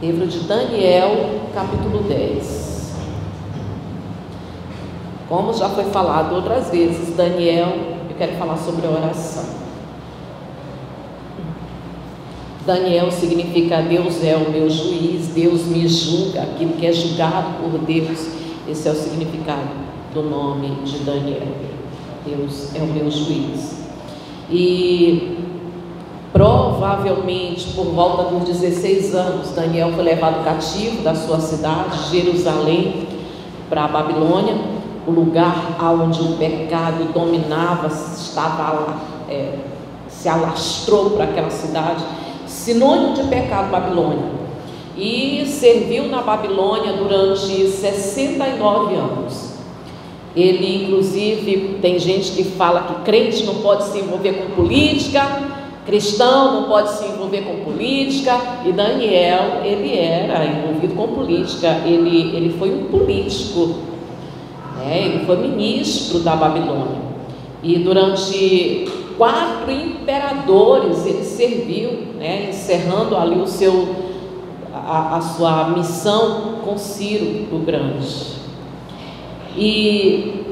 Livro de Daniel, capítulo 10. Como já foi falado outras vezes, Daniel, eu quero falar sobre a oração. Daniel significa Deus é o meu juiz, Deus me julga, aquilo que é julgado por Deus. Esse é o significado do nome de Daniel. Deus é o meu juiz. E provavelmente por volta dos 16 anos, Daniel foi levado cativo da sua cidade, Jerusalém, para a Babilônia, o lugar onde o pecado dominava, estava lá, se alastrou para aquela cidade, sinônimo de pecado, Babilônia, e serviu na Babilônia durante 69 anos. Ele, inclusive, tem gente que fala que crente não pode se envolver com política, cristão não pode se envolver com política, e Daniel, ele era envolvido com política, ele foi um político, ele foi ministro da Babilônia, e durante 4 imperadores ele serviu, encerrando ali a sua missão com Ciro o Grande. E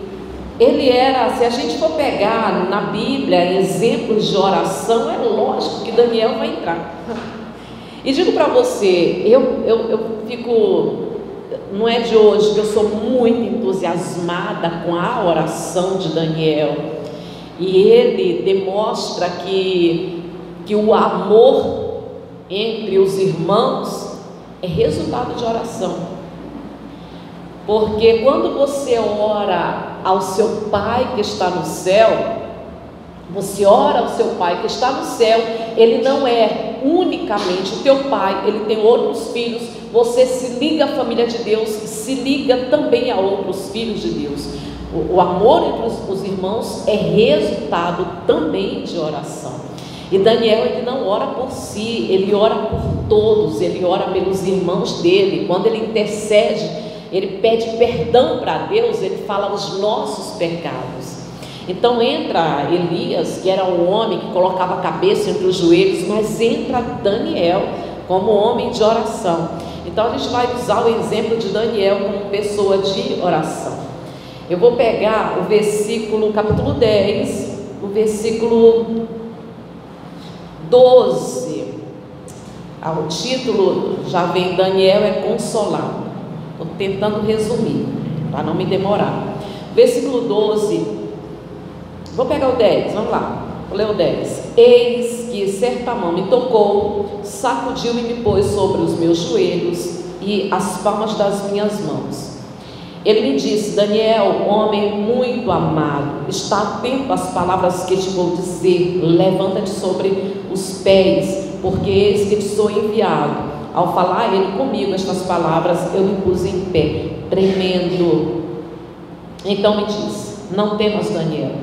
ele era, se a gente for pegar na Bíblia exemplos de oração, é lógico que Daniel vai entrar. E digo para você, eu fico, não é de hoje que eu sou muito entusiasmada com a oração de Daniel. E ele demonstra que o amor entre os irmãos é resultado de oração. Porque quando você ora ao seu Pai que está no céu, você ora ao seu Pai que está no céu, ele não é unicamente o teu Pai, ele tem outros filhos, você se liga à família de Deus, se liga também a outros filhos de Deus. O amor entre os irmãos é resultado também de oração. E Daniel, ele não ora por si, ele ora por todos, ele ora pelos irmãos dele. Quando ele intercede, ele pede perdão para Deus, ele fala os nossos pecados. Então entra Elias, que era um homem que colocava a cabeça entre os joelhos, mas entra Daniel como homem de oração. Então a gente vai usar o exemplo de Daniel como pessoa de oração. Eu vou pegar o versículo, capítulo 10, o versículo 12. O título já vem, Daniel é consolado. Estou tentando resumir, para não me demorar. Versículo 12, vou pegar o 10, vamos lá, vou ler o 10. Eis que certa mão me tocou, sacudiu e me pôs sobre os meus joelhos e as palmas das minhas mãos. Ele me disse, Daniel, homem muito amado, está atento às palavras que te vou dizer, levanta-te sobre os pés, porque eis que te sou enviado. Ao falar ele comigo estas palavras, eu me pus em pé, tremendo. Então me disse, não temas, Daniel,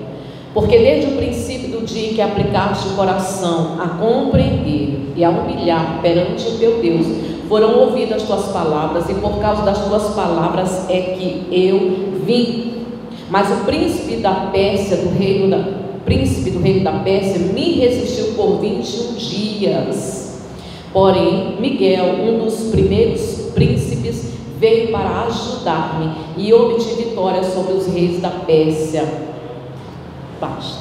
porque desde o princípio do dia em que aplicaste o coração a compreender e a humilhar perante o teu Deus, foram ouvidas as tuas palavras, e por causa das tuas palavras é que eu vim. Mas o príncipe do reino da Pérsia me resistiu por 21 dias. Porém, Miguel, um dos primeiros príncipes, veio para ajudar-me e obtive vitória sobre os reis da Pérsia. Basta.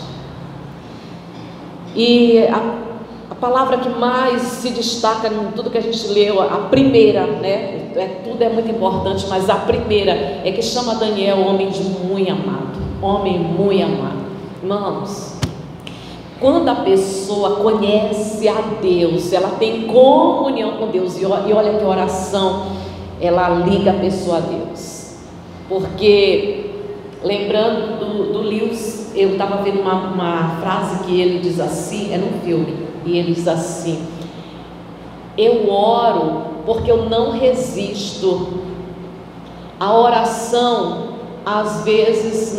E a palavra que mais se destaca em tudo que a gente leu, a primeira, tudo é muito importante, mas a primeira é que chama Daniel homem de muito amado, homem muito amado. Irmãos, quando a pessoa conhece a Deus, ela tem comunhão com Deus, e olha que oração, ela liga a pessoa a Deus. Porque, lembrando do Lewis, eu estava vendo uma frase que ele diz assim, é num filme, e ele diz assim, eu oro porque eu não resisto. A oração, às vezes,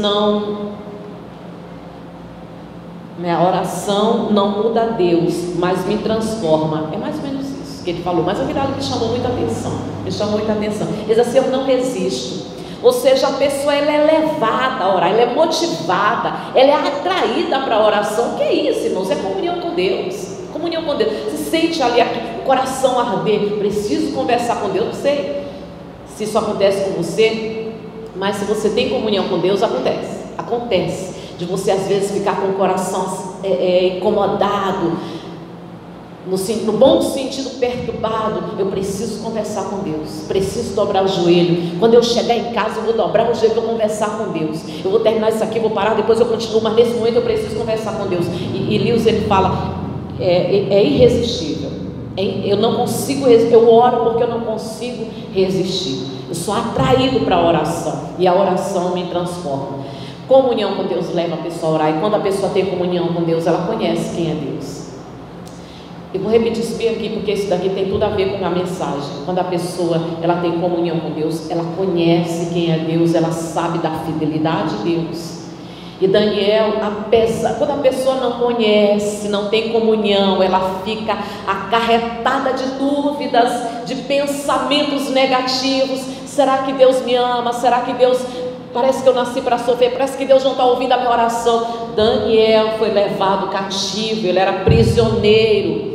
a oração não muda a Deus, mas me transforma. É mais ou menos isso que ele falou, mas aquilo me chamou muita atenção. Ele diz assim, eu não resisto. Ou seja, a pessoa ela é levada a orar, ela é motivada, ela é atraída para a oração. O que é isso, irmãos? É comunhão com Deus. Comunhão com Deus. Se sente ali, o coração arder, preciso conversar com Deus. Não sei se isso acontece com você, mas se você tem comunhão com Deus, acontece de você às vezes ficar com o coração incomodado, no bom sentido, perturbado. Eu preciso conversar com Deus, preciso dobrar o joelho. Quando eu chegar em casa, eu vou dobrar o joelho, vou conversar com Deus. Eu vou terminar isso aqui, vou parar, depois eu continuo, mas nesse momento eu preciso conversar com Deus. E Lewis, ele fala, é irresistível. Eu não consigo, eu oro porque eu não consigo resistir. Eu sou atraído para a oração, e a oração me transforma. Comunhão com Deus leva a pessoa a orar, e quando a pessoa tem comunhão com Deus, ela conhece quem é Deus. Eu vou repetir isso bem aqui, porque isso daqui tem tudo a ver com a mensagem. Quando a pessoa ela tem comunhão com Deus, ela conhece quem é Deus, ela sabe da fidelidade de Deus. E Daniel, quando a pessoa não conhece, não tem comunhão, ela fica acarretada de dúvidas, de pensamentos negativos. Será que Deus me ama? Será que Deus... Parece que eu nasci para sofrer, parece que Deus não está ouvindo a minha oração. Daniel foi levado cativo, ele era prisioneiro.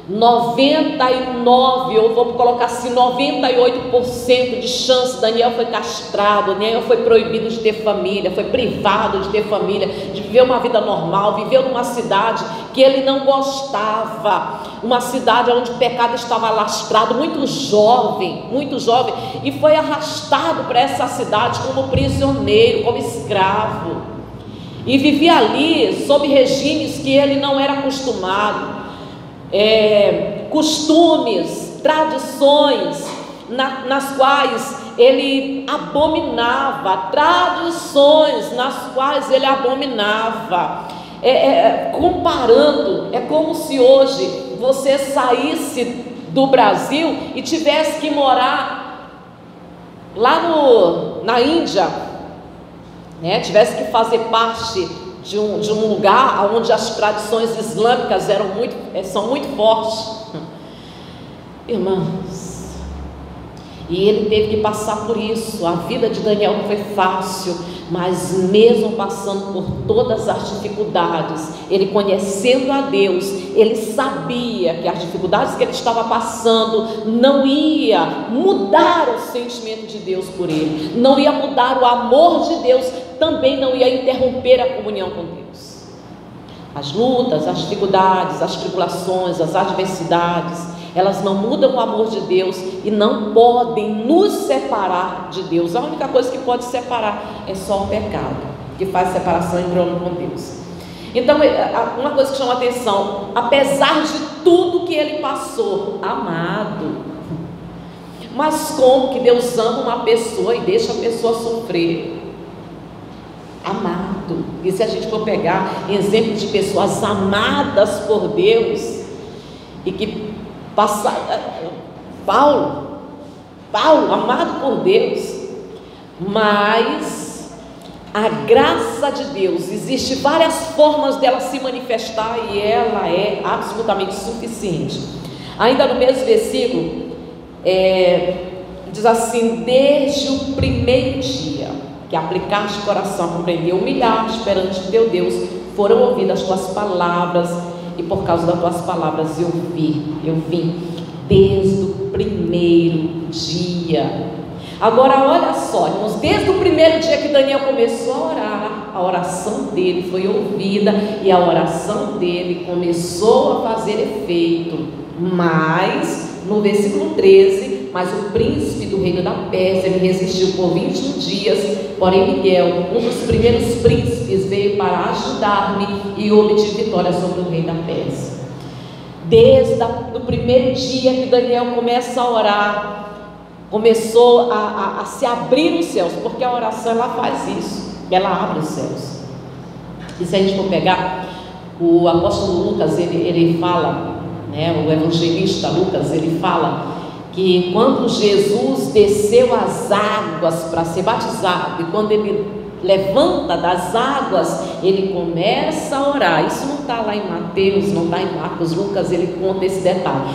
99, eu vou colocar assim, 98% de chance. Daniel foi castrado, Daniel foi proibido de ter família, foi privado de ter família, de viver uma vida normal, viveu numa cidade que ele não gostava, uma cidade onde o pecado estava alastrado, muito jovem, e foi arrastado para essa cidade como prisioneiro, como escravo, e vivia ali sob regimes que ele não era acostumado. Costumes, tradições nas quais ele abominava, comparando, é como se hoje você saísse do Brasil e tivesse que morar lá na Índia, né? Tivesse que fazer parte de um lugar onde as tradições islâmicas são muito fortes, irmãos, e ele teve que passar por isso. A vida de Daniel não foi fácil, mas mesmo passando por todas as dificuldades, ele conhecendo a Deus, ele sabia que as dificuldades que ele estava passando não ia mudar o sentimento de Deus por ele, não ia mudar o amor de Deus, também não ia interromper a comunhão com Deus. As lutas, as dificuldades, as tribulações, as adversidades, elas não mudam o amor de Deus e não podem nos separar de Deus. A única coisa que pode separar é só o pecado, que faz separação entre o homem com Deus. Então, uma coisa que chama atenção, apesar de tudo que ele passou, amado, mas como que Deus ama uma pessoa e deixa a pessoa sofrer? Amado. E se a gente for pegar exemplos de pessoas amadas por Deus e que Paulo, amado por Deus, mas a graça de Deus, existe várias formas dela se manifestar e ela é absolutamente suficiente. Ainda no mesmo versículo, diz assim: desde o primeiro dia que aplicaste o coração a compreender, humilhaste perante teu Deus, foram ouvidas as tuas palavras, e por causa das tuas palavras eu vim desde o primeiro dia. Agora olha só, irmãos, desde o primeiro dia que Daniel começou a orar, a oração dele foi ouvida e a oração dele começou a fazer efeito. Mas no versículo 13, mas o príncipe do reino da Pérsia me resistiu por 21 dias, porém Miguel, um dos primeiros príncipes, veio para ajudar-me e obtive vitória sobre o rei da Pérsia. Desde o primeiro dia que Daniel começa a orar, começou a se abrir os céus, porque a oração ela faz isso, ela abre os céus. E se a gente for pegar o apóstolo Lucas, ele fala, né, o evangelista Lucas, ele fala que quando Jesus desceu as águas para ser batizado, e quando ele levanta das águas, ele começa a orar. Isso não está lá em Mateus, não está em Marcos. Lucas ele conta esse detalhe.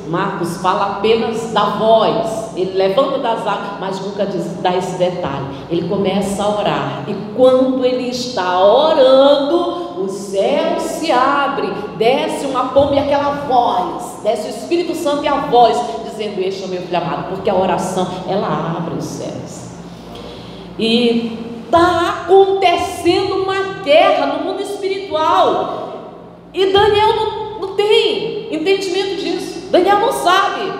Marcos fala apenas da voz, ele levanta das águas, mas nunca dá esse detalhe. Ele começa a orar, e quando ele está orando, o céu se abre, desce uma pomba e aquela voz, desce o Espírito Santo e a voz, dizendo: este é o meu filho amado, porque a oração, ela abre os céus. E está acontecendo uma guerra no mundo espiritual, e Daniel não tem entendimento disso. Daniel não sabe,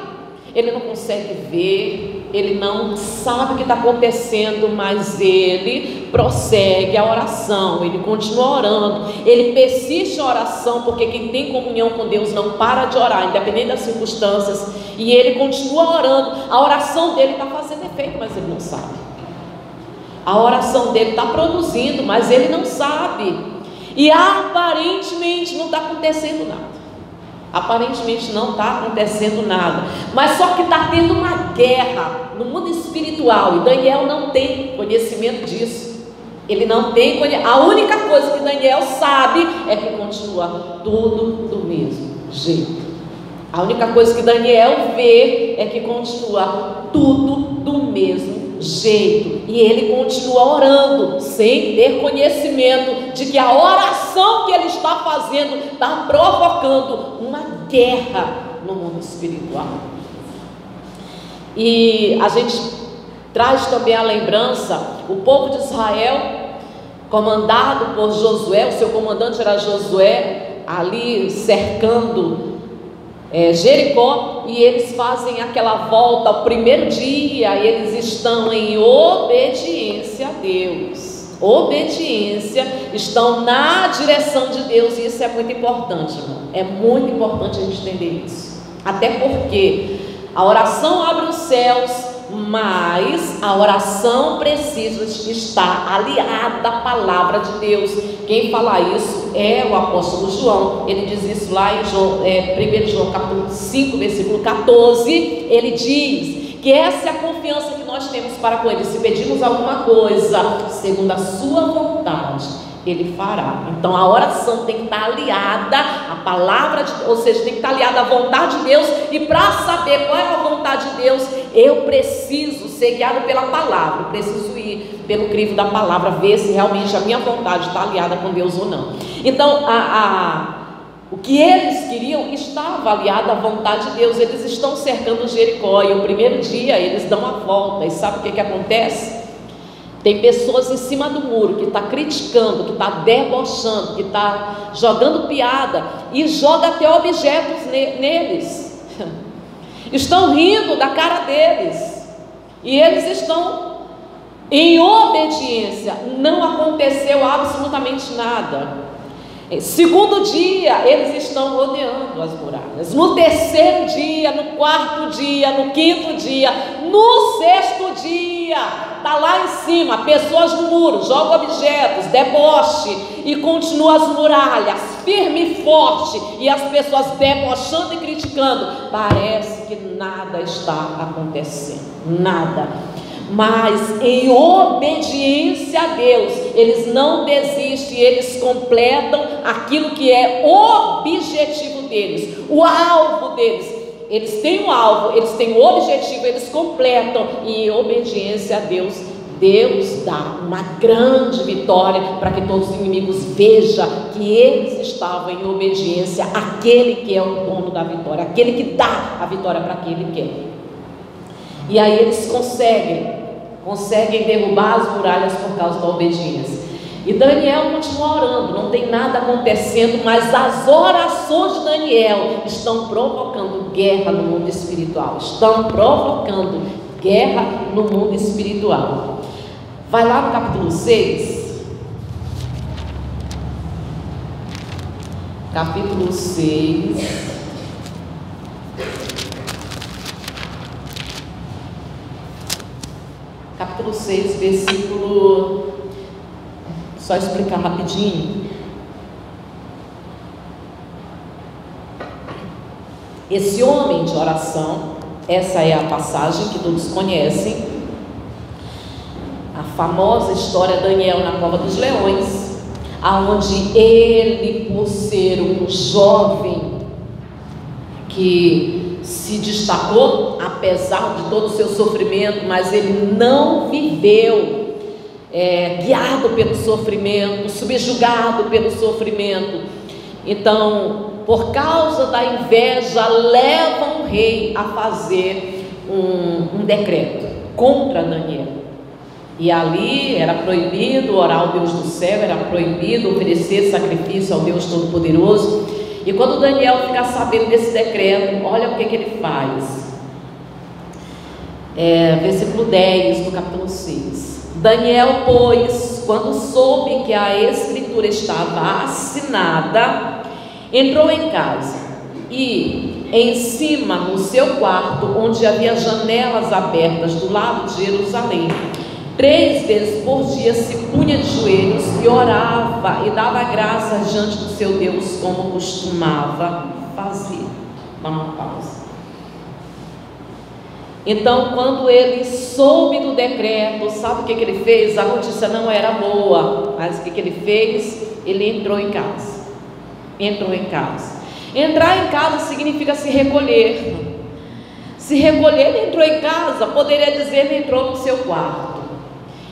ele não consegue ver, ele não sabe o que está acontecendo, mas ele prossegue a oração, ele continua orando, ele persiste a oração, porque quem tem comunhão com Deus não para de orar, independente das circunstâncias, e ele continua orando. A oração dele está fazendo efeito, mas ele não sabe. A oração dele está produzindo, mas ele não sabe, e aparentemente não está acontecendo nada. Aparentemente não está acontecendo nada, mas só que está tendo uma guerra no mundo espiritual, e Daniel não tem conhecimento disso. Ele não tem conhecimento. A única coisa que Daniel sabe é que continua tudo do mesmo jeito. A única coisa que Daniel vê é que continua tudo do mesmo jeito, e ele continua orando sem ter conhecimento de que a oração que ele está fazendo está provocando uma guerra no mundo espiritual. E a gente traz também a lembrança, o povo de Israel, comandado por Josué, o seu comandante era Josué, ali cercando Jericó, e eles fazem aquela volta ao primeiro dia, e eles estão em obediência a Deus, obediência, estão na direção de Deus, e isso é muito importante, irmão. É muito importante a gente entender isso, até porque a oração abre os céus, mas a oração precisa estar aliada à palavra de Deus. Quem fala isso é o apóstolo João. Ele diz isso lá em 1 João capítulo 5, versículo 14. Ele diz que essa é a confiança que nós temos para com Ele: se pedirmos alguma coisa segundo a sua vontade, Ele fará. Então a oração tem que estar aliada à palavra de Deus, ou seja, tem que estar aliada à vontade de Deus. E para saber qual é a vontade de Deus, eu preciso ser guiado pela palavra, eu preciso ir pelo crivo da palavra, ver se realmente a minha vontade está aliada com Deus ou não. Então o que eles queriam estava aliado à vontade de Deus. Eles estão cercando Jericó, e o primeiro dia eles dão a volta, e sabe o que acontece? Tem pessoas em cima do muro que está criticando, que está debochando, que está jogando piada, e joga até objetos neles. Estão rindo da cara deles, e eles estão em obediência. Não aconteceu absolutamente nada. Segundo dia, eles estão rodeando as muralhas. No terceiro dia, no quarto dia, no quinto dia, no sexto dia, está lá em cima, pessoas no muro, jogam objetos, deboche, e continua as muralhas, firme e forte, e as pessoas debochando e criticando. Parece que nada está acontecendo, nada. Mas em obediência a Deus, eles não desistem, eles completam aquilo que é o objetivo deles, o alvo deles. Eles têm um alvo, eles têm um objetivo, eles completam, e em obediência a Deus, Deus dá uma grande vitória, para que todos os inimigos vejam que eles estavam em obediência àquele que é o dono da vitória, aquele que dá a vitória para quem Ele quer. E aí eles conseguem derrubar as muralhas por causa da obediência. E Daniel continua orando, não tem nada acontecendo, mas as orações de Daniel estão provocando guerra no mundo espiritual, estão provocando guerra no mundo espiritual. Vai lá no capítulo 6. Capítulo 6. Capítulo 6, versículo... Só explicar rapidinho. Esse homem de oração, essa é a passagem que todos conhecem, a famosa história de Daniel na cova dos leões, aonde ele, por ser um jovem que se destacou, apesar de todo o seu sofrimento, mas ele não viveu guiado pelo sofrimento, subjugado pelo sofrimento. Então, por causa da inveja, levam o rei a fazer um decreto contra Daniel. E ali era proibido orar ao Deus do céu, era proibido oferecer sacrifício ao Deus Todo-Poderoso. E quando Daniel fica sabendo desse decreto, olha o que ele faz. Versículo 10 do capítulo 6. Daniel, pois, quando soube que a escritura estava assinada, entrou em casa e em cima, no seu quarto, onde havia janelas abertas do lado de Jerusalém, 3 vezes por dia se punha de joelhos e orava e dava graças diante do seu Deus, como costumava fazer. Dá uma pausa. Então, quando ele soube do decreto, sabe o que ele fez? A notícia não era boa, mas o que ele fez? Ele entrou em casa. Entrou em casa. Entrar em casa significa se recolher. Se recolher, ele entrou em casa, poderia dizer, ele entrou no seu quarto.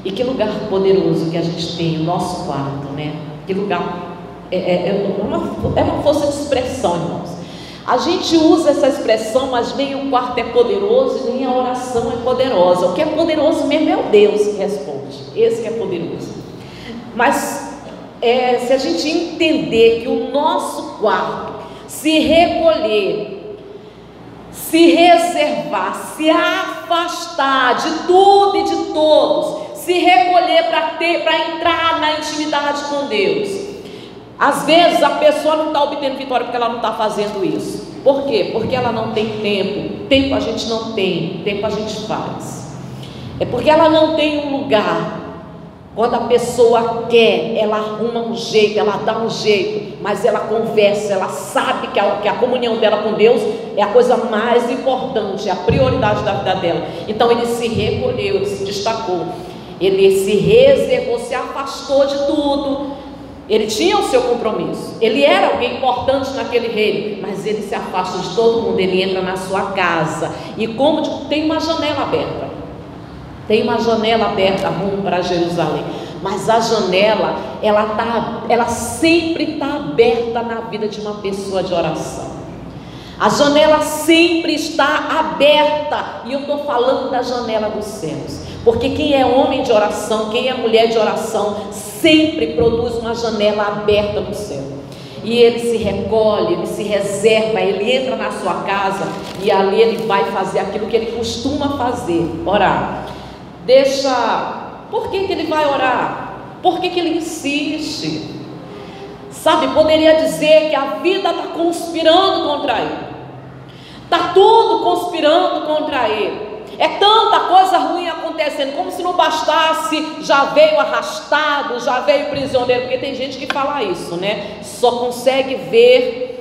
E que lugar poderoso que a gente tem, o nosso quarto, né? Que lugar, é uma força de expressão, irmãos. A gente usa essa expressão, mas nem o quarto é poderoso, nem a oração é poderosa. O que é poderoso mesmo é o Deus que responde. Esse que é poderoso. Mas se a gente entender que o nosso quarto, se recolher, se reservar, se afastar de tudo e de todos, se recolher para entrar na intimidade com Deus. Às vezes a pessoa não está obtendo vitória porque ela não está fazendo isso. Por quê? Porque ela não tem tempo. Tempo a gente não tem, tempo a gente faz. É porque ela não tem um lugar. Quando a pessoa quer, ela arruma um jeito, ela dá um jeito, mas ela conversa, ela sabe que a comunhão dela com Deus é a coisa mais importante, é a prioridade da vida dela. Então ele se recolheu, ele se destacou, ele se reservou, se afastou de tudo. Ele tinha o seu compromisso, ele era alguém importante naquele reino, mas ele se afasta de todo mundo, ele entra na sua casa, e como tem uma janela aberta, rumo para Jerusalém, mas a janela, ela sempre está aberta na vida de uma pessoa de oração. A janela sempre está aberta, e eu estou falando da janela dos céus, porque quem é homem de oração, quem é mulher de oração, sempre produz uma janela aberta no céu. E ele se recolhe, ele se reserva, ele entra na sua casa e ali ele vai fazer aquilo que ele costuma fazer, orar. Por que ele vai orar? Por que ele insiste? Sabe, poderia dizer que a vida está conspirando contra ele, está tudo conspirando contra ele. É tanta coisa ruim acontecendo, como se não bastasse, já veio arrastado, já veio prisioneiro, porque tem gente que fala isso, né? Só consegue ver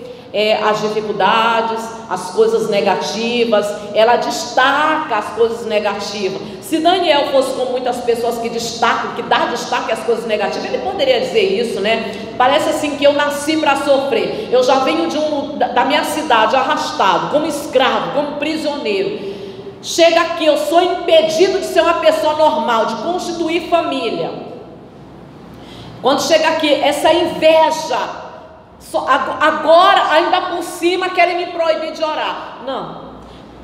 as dificuldades, as coisas negativas, ela destaca as coisas negativas. Se Daniel fosse com muitas pessoas que destacam, que dá destaque às coisas negativas, ele poderia dizer isso, né? Parece assim que eu nasci para sofrer, eu já venho da minha cidade arrastado, como escravo, como prisioneiro. Chega aqui, eu sou impedido de ser uma pessoa normal, de constituir família. Quando chega aqui, essa inveja, agora ainda por cima querem me proibir de orar. Não,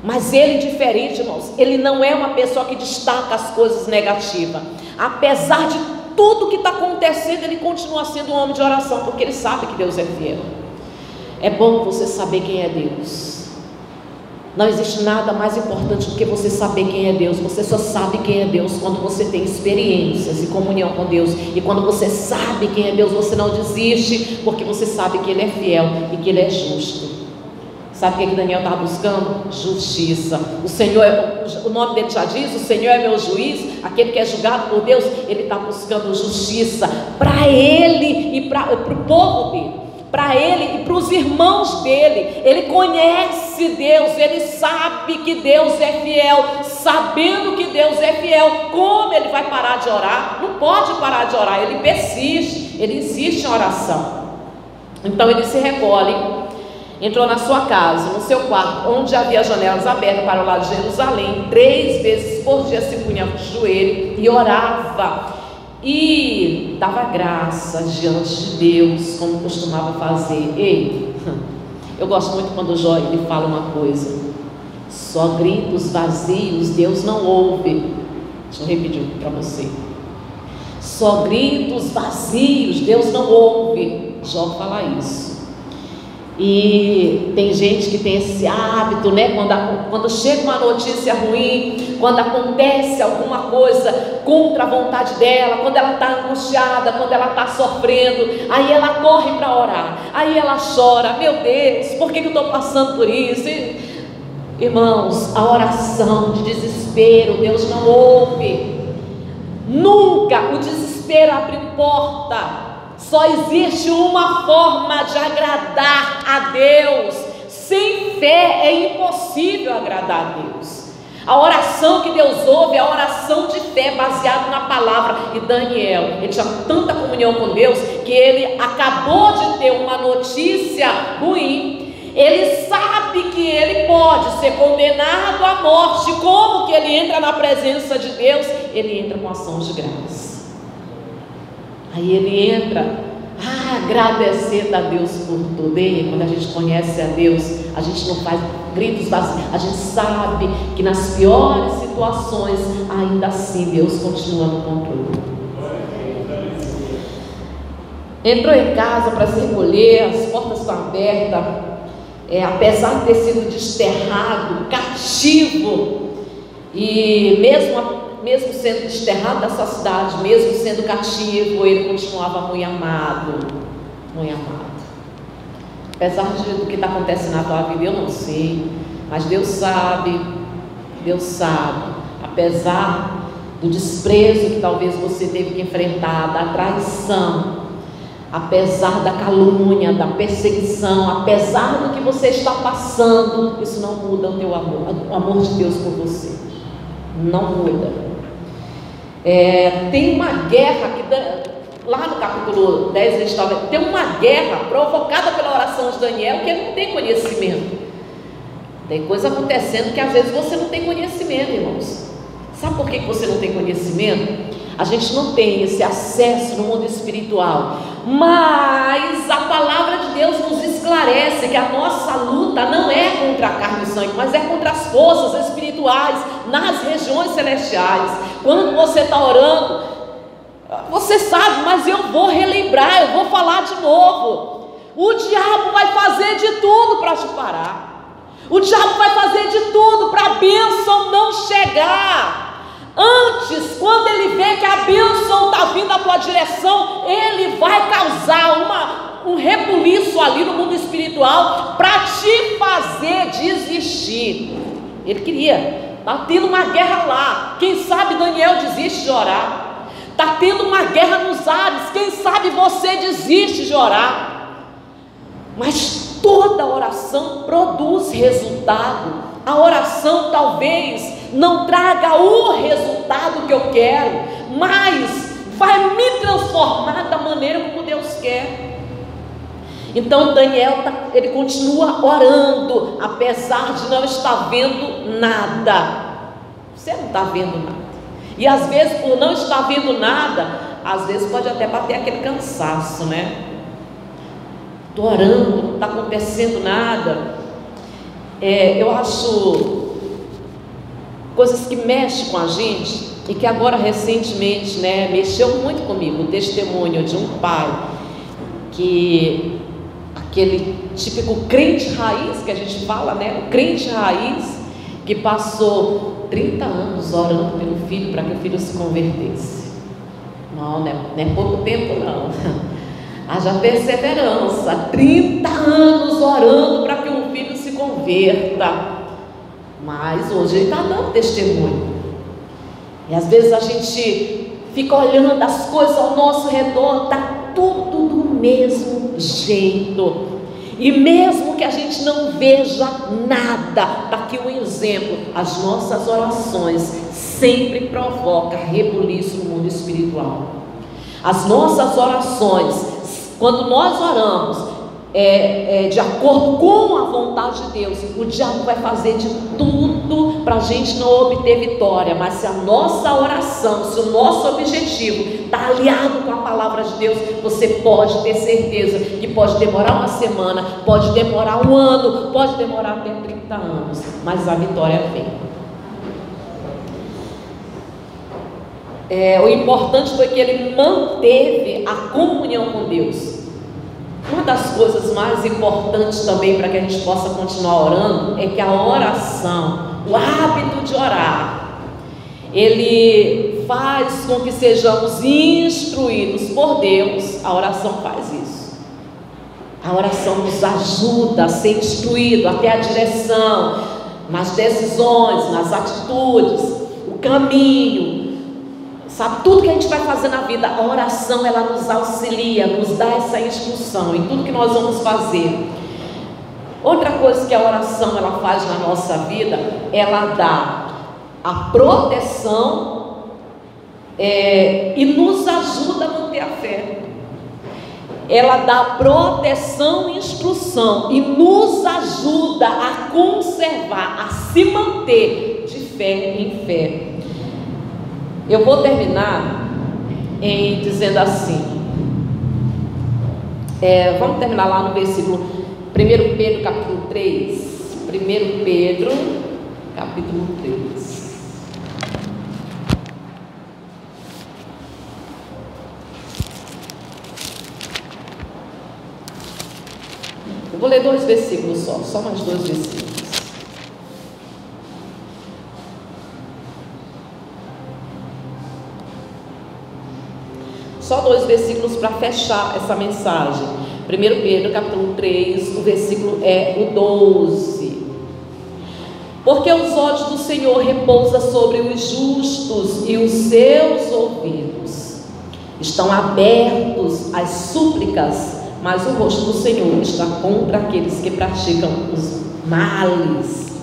mas ele diferente, irmãos, ele não é uma pessoa que destaca as coisas negativas. Apesar de tudo que está acontecendo, ele continua sendo um homem de oração, porque ele sabe que Deus é fiel. É bom você saber quem é Deus. Não existe nada mais importante do que você saber quem é Deus. Você só sabe quem é Deus quando você tem experiências e comunhão com Deus. E quando você sabe quem é Deus, você não desiste, porque você sabe que Ele é fiel e que Ele é justo. Sabe o que Daniel estava buscando? Justiça. O Senhor, o nome dele já diz, o Senhor é meu juiz, aquele que é julgado por Deus. Ele está buscando justiça para ele e para o povo dele, para ele e para os irmãos dele. Ele conhece Deus, ele sabe que Deus é fiel. Sabendo que Deus é fiel, como ele vai parar de orar? Não pode parar de orar, ele persiste, ele insiste em oração. Então ele se recolhe, entrou na sua casa, no seu quarto, onde havia janelas abertas para o lado de Jerusalém. 3 vezes por dia se punha de joelho e orava. e dava graça diante de Deus, como costumava fazer. Ei, eu gosto muito quando o Jó ele fala uma coisa: só gritos vazios Deus não ouve. Deixa eu repetir para você: só gritos vazios Deus não ouve. Jó fala isso. E tem gente que tem esse hábito, né? Quando chega uma notícia ruim, quando acontece alguma coisa contra a vontade dela, quando ela está angustiada, quando ela está sofrendo, aí ela corre para orar, aí ela chora: meu Deus, por que eu estou passando por isso? Irmãos, a oração de desespero Deus não ouve. Nunca o desespero abre porta. Só existe uma forma de agradar a Deus. Sem fé é impossível agradar a Deus. A oração que Deus ouve é a oração de fé baseada na palavra. E Daniel, ele tinha tanta comunhão com Deus que ele acabou de ter uma notícia ruim. Ele sabe que ele pode ser condenado à morte. Como que ele entra na presença de Deus? Ele entra com ação de graça. Aí ele entra agradecendo a Deus por tudo. E quando a gente conhece a Deus, a gente não faz gritos vazios. A gente sabe que nas piores situações, ainda assim Deus continua no controle. Entrou em casa para se recolher, as portas estão abertas. Apesar de ter sido desterrado, cativo, e mesmo sendo desterrado da sua cidade, mesmo sendo cativo, ele continuava muito amado, muito amado. Apesar do que está acontecendo na tua vida, eu não sei, mas Deus sabe. Apesar do desprezo que talvez você teve que enfrentar, da traição, apesar da calúnia, da perseguição, apesar do que você está passando, isso não muda o teu amor, o amor de Deus por você, não muda. Tem uma guerra que lá no capítulo 10 ele estava, tem uma guerra provocada pela oração de Daniel, que ele não tem conhecimento. Tem coisa acontecendo que às vezes você não tem conhecimento, irmãos. Sabe por que você não tem conhecimento? A gente não tem esse acesso no mundo espiritual, mas a palavra de Deus nos esclarece que a nossa luta não é contra a carne e o sangue, mas é contra as forças espirituais nas regiões celestiais. Quando você está orando, você sabe, mas eu vou relembrar, eu vou falar de novo. O diabo vai fazer de tudo para te parar. O diabo vai fazer de tudo para a bênção não chegar. Antes, quando ele vê que a bênção está vindo à tua direção, ele vai causar um rebuliço ali no mundo espiritual para te fazer desistir. Ele queria, está tendo uma guerra lá. Quem sabe Daniel desiste de orar. Está tendo uma guerra nos ares. Quem sabe você desiste de orar. Mas toda oração produz resultado. A oração talvez não traga o resultado que eu quero, mas vai me transformar da maneira como Deus quer. Então Daniel ele continua orando, apesar de não estar vendo nada. Você não está vendo nada. E às vezes, por não estar vendo nada, às vezes pode até bater aquele cansaço, né? Estou orando, não está acontecendo nada. Eu acho coisas que mexem com a gente e que agora recentemente, né, mexeu muito comigo. O testemunho de um pai que aquele típico crente raiz que a gente fala, né, o crente raiz que passou 30 anos orando pelo filho para que o filho se convertesse. Não é pouco tempo não. Haja perseverança, 30 anos orando para que um filho se converta. Mas hoje ele está dando testemunho. E às vezes a gente fica olhando as coisas ao nosso redor, está tudo do mesmo jeito. E mesmo que a gente não veja nada, está aqui um exemplo: as nossas orações sempre provocam rebuliço no mundo espiritual. As nossas orações, quando nós oramos, de acordo com a vontade de Deus, o diabo vai fazer de tudo para a gente não obter vitória. Mas se a nossa oração, se o nosso objetivo está alinhado com a palavra de Deus, você pode ter certeza que pode demorar uma semana, pode demorar um ano, pode demorar até 30 anos, mas a vitória vem. O importante foi que ele manteve a comunhão com Deus. Uma das coisas mais importantes também para que a gente possa continuar orando é que a oração, o hábito de orar, ele faz com que sejamos instruídos por Deus. A oração faz isso. A oração nos ajuda a ser instruído, a ter a direção nas decisões, nas atitudes, o caminho. Sabe, tudo que a gente vai fazer na vida, a oração ela nos auxilia, nos dá essa instrução em tudo que nós vamos fazer. Outra coisa que a oração ela faz na nossa vida, ela dá a proteção e nos ajuda a manter a fé. Ela dá proteção e instrução e nos ajuda a conservar, a se manter de fé em fé. Eu vou terminar dizendo assim, vamos terminar lá no versículo 1 Pedro capítulo 3, 1 Pedro capítulo 3. Eu vou ler 2 versículos só mais 2 versículos. Só 2 versículos para fechar essa mensagem. 1 Pedro capítulo 3, o versículo é o 12. Porque os olhos do Senhor repousam sobre os justos, e os seus ouvidos estão abertos às súplicas, mas o rosto do Senhor está contra aqueles que praticam os males.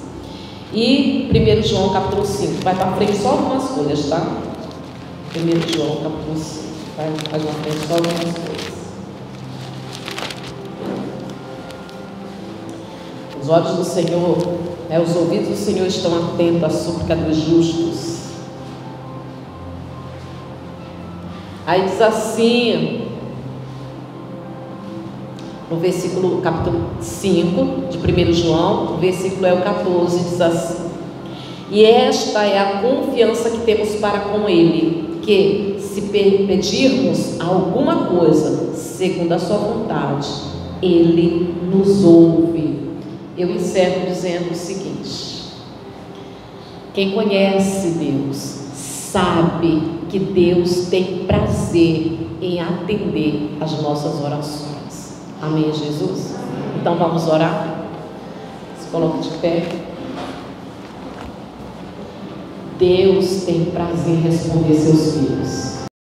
E 1 João capítulo 5, vai para frente só algumas coisas, tá? 1 João capítulo 5. Vai na frente só algumas coisas. Os olhos do Senhor, os ouvidos do Senhor estão atentos à súplica dos justos. Aí diz assim, no versículo, capítulo 5 de 1 João, o versículo é o 14, diz assim: e esta é a confiança que temos para com Ele, que se pedirmos alguma coisa segundo a sua vontade, Ele nos ouve. Eu encerro dizendo o seguinte: quem conhece Deus sabe que Deus tem prazer em atender as nossas orações. Amém, Jesus? Então vamos orar? Se coloque de pé. Deus tem prazer em responder seus filhos.